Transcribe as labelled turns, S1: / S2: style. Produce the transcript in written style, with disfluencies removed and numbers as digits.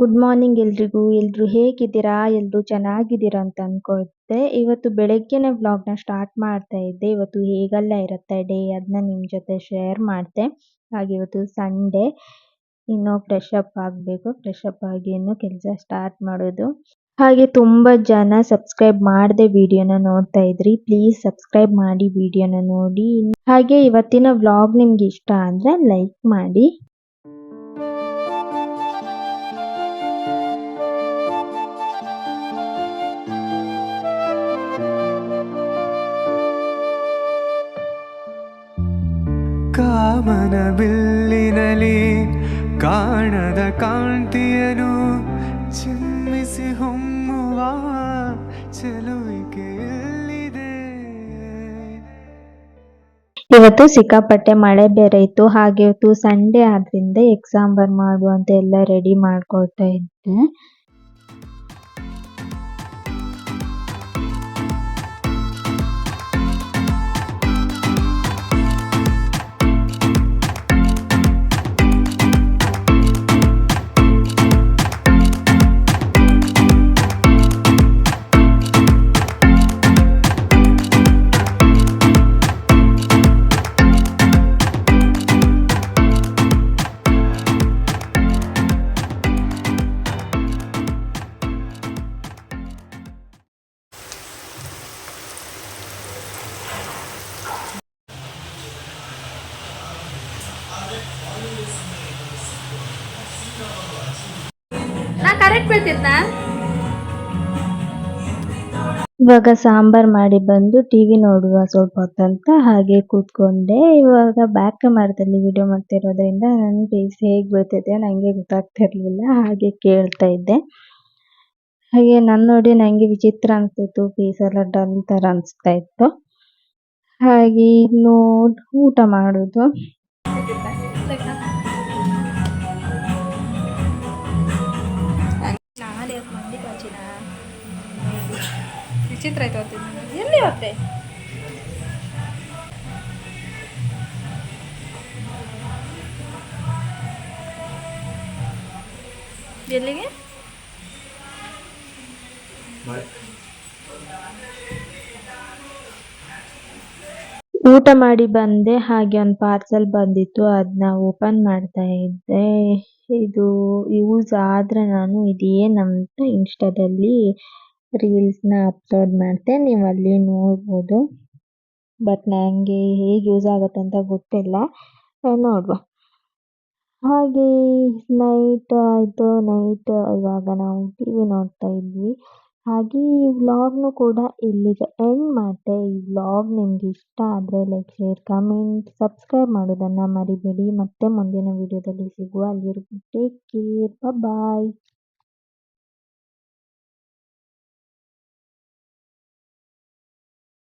S1: Good morning ಎಲ್ರಿಗೂ. ಎಲ್ರು ಹೇಗಿದ್ದೀರಾ? ಎಲ್ರು ಚೆನ್ನಾಗಿದ್ದೀರಾ ಅಂತ ಅನ್ಕೊಳ್ತೆ. ಇವತ್ತು ಬೆಳಗ್ಗೆನೆ ವ್ಲಾಗ್‌ನ ಸ್ಟಾರ್ಟ್ ಮಾಡ್ತಾ ಇದ್ದೆ. ಇವತ್ತು ಹೇಗೆಲ್ಲ ಇರುತ್ತೆ ಡೇ ಅದನ್ನ ನಿಮ್ ಜೊತೆ ಶೇರ್ ಮಾಡ್ದೆ. ಹಾಗೆ ಇವತ್ತು ಸಂಡೇ. ಇನ್ನು ಫ್ರೆಶ್ ಅಪ್ ಆಗಬೇಕು. ಫ್ರೆಶ್ ಅಪ್ ಆಗಿ ಇನ್ನು ಕೆಲಸ ಸ್ಟಾರ್ಟ್ ಮಾಡೋದು. ಹಾಗೆ ತುಂಬಾ ಜನ ಸಬ್ಸ್ಕ್ರೈಬ್ ಮಾಡದೆ ವಿಡಿಯೋನ ನೋಡ್ತಾ ಇದ್ರಿ. ಪ್ಲೀಸ್ ಸಬ್ಸ್ಕ್ರೈಬ್ ಮಾಡಿ ವಿಡಿಯೋನ ನೋಡಿ. ಹಾಗೆ ಇವತ್ತಿನ ವ್ಲಾಗ್ ನಿಮ್ಗೆ ಇಷ್ಟ ಅಂದ್ರೆ ಲೈಕ್ ಮಾಡಿ.
S2: ಕಾಮನ ಬಿಲ್ಲಿನಲಿ ಕಾಣದ ಕಾಂತಿಯನು ಚಿಮ್ಮಿಸಿ ಹೊಮ್ಮುವ ಚೆಲುವಿಕೆ ಎಲ್ಲಿದೆ.
S1: ಇವತ್ತು ಸಿಕ್ಕಾಪಟ್ಟೆ ಮಳೆ ಬೇರೆ ಇತ್ತು. ಹಾಗೆ ಇವತ್ತು ಸಂಡೇ ಆದ್ರಿಂದ ಎಗ್ ಸಾಂಬಾರ್ ಮಾಡು ಅಂತ ಎಲ್ಲ ರೆಡಿ ಮಾಡ್ಕೊಳ್ತಾ ಇದ್ದೆ. ಇವಾಗ ಸಾಂಬಾರ್ ಮಾಡಿ ಬಂದು ಟಿವಿ ನೋಡುವ ಸ್ವಲ್ಪ ಹೊತ್ತಂತ ಹಾಗೆ ಕೂತ್ಕೊಂಡೆ. ಇವಾಗ ಬ್ಯಾಕ್ ಕ್ಯಾಮರಾದಲ್ಲಿ ವಿಡಿಯೋ ಮಾಡ್ತಿರೋದ್ರಿಂದ ನನ್ನ ಫೇಸ್ ಹೇಗೆ ಬೀಳ್ತಿದೆ ನನಗೆ ಗೊತ್ತಾಗ್ತಿರ್ಲಿಲ್ಲ. ಹಾಗೆ ಕೇಳ್ತಾ ಇದ್ದೆ. ಹಾಗೆ ನಾನು ನೋಡಿ ನನಗೆ ವಿಚಿತ್ರ ಅನಿಸ್ತಿತ್ತು. ಫೇಸ್ ಎಲ್ಲ ಡಲ್ ಥರ ಅನಿಸ್ತಾ ಇತ್ತು. ಹಾಗೆ ಇನ್ನು ಊಟ ಮಾಡೋದು.
S3: ವಿಚಿತ್ರ ಆಯ್ತು. ಎಲ್ಲಿ ಹೋಗ್ತೆ? ಎಲ್ಲಿಗೆ?
S1: ಊಟ ಮಾಡಿ ಬಂದೆ. ಹಾಗೆ ಒಂದು ಪಾರ್ಸೆಲ್ ಬಂದಿತ್ತು. ಅದನ್ನ ಓಪನ್ ಮಾಡ್ತಾ ಇದ್ದೆ. ಇದು ಯೂಸ್ ಆದ್ರೆ ನಾನು ಇದೇನಂತ ಇನ್ಸ್ಟಾದಲ್ಲಿ ರೀಲ್ಸ್ನ ಅಪ್ಲೋಡ್ ಮಾಡ್ತೆ. ನೀವು ಅಲ್ಲಿ ನೋಡ್ಬೋದು. ಬಟ್ ನನಗೆ ಹೇಗೆ ಯೂಸ್ ಆಗುತ್ತೆ ಅಂತ ಗೊತ್ತಿಲ್ಲ. ನೋಡುವ. ಹಾಗೆ ನೈಟ್ ಆಯಿತು. ಇವಾಗ ನಾವು ಟಿವಿ ನೋಡ್ತಾ ಇದ್ವಿ. ಹಾಗೆ ಈ ವ್ಲಾಗ್ನು ಕೂಡ ಇಲ್ಲಿಗೆ ಎಂಡ್ ಮಾಡ್ತೆ. ಈ ವ್ಲಾಗ್ ನಿಮ್ಗೆ ಇಷ್ಟ ಆದರೆ ಲೈಕ್, ಶೇರ್, ಕಮೆಂಟ್, ಸಬ್ಸ್ಕ್ರೈಬ್ ಮಾಡೋದನ್ನು ಮರಿಬೇಡಿ. ಮತ್ತೆ ಮುಂದಿನ ವಿಡಿಯೋದಲ್ಲಿ ಸಿಗುವ. ಅಲ್ಲಿವರೆಗೂ ಟೇಕ್ ಕೇರ್. ಬಾಯ್.